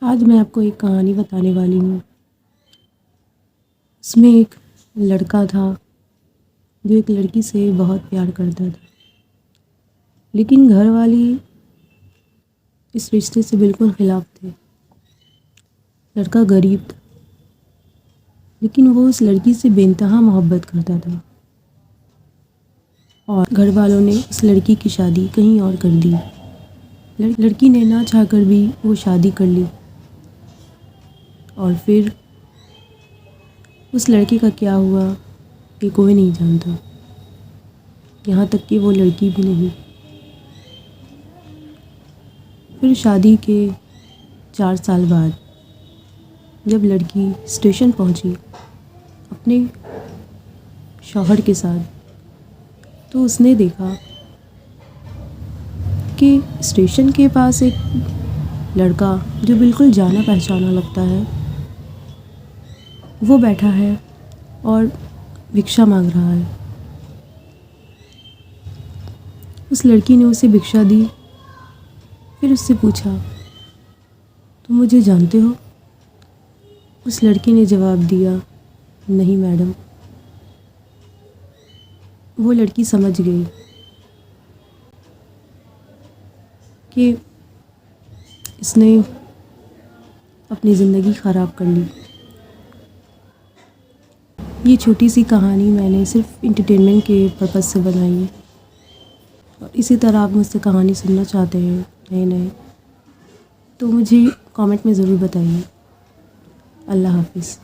आज मैं आपको एक कहानी बताने वाली हूँ। उसमें एक लड़का था जो एक लड़की से बहुत प्यार करता था, लेकिन घर वाली इस रिश्ते से बिल्कुल ख़िलाफ़ थे। लड़का गरीब था, लेकिन वो उस लड़की से बेइंतहा मोहब्बत करता था और घर वालों ने उस लड़की की शादी कहीं और कर दी। लड़की ने ना चाहकर भी वो शादी कर ली और फिर उस लड़के का क्या हुआ ये कोई नहीं जानता, यहाँ तक कि वो लड़की भी नहीं। फिर शादी के 4 साल बाद जब लड़की स्टेशन पहुंची अपने शौहर के साथ, तो उसने देखा कि स्टेशन के पास एक लड़का जो बिल्कुल जाना पहचाना लगता है वो बैठा है और भिक्षा मांग रहा है। उस लड़की ने उसे भिक्षा दी। फिर उससे पूछा, तुम मुझे जानते हो? उस लड़की ने जवाब दिया, नहीं मैडम। वो लड़की समझ गई कि इसने अपनी ज़िंदगी ख़राब कर ली। ये छोटी सी कहानी मैंने सिर्फ एंटरटेनमेंट के पर्पज़ से बनाई है और इसी तरह आप मुझसे कहानी सुनना चाहते हैं नए तो मुझे कमेंट में ज़रूर बताइए। अल्लाह हाफ़िज़।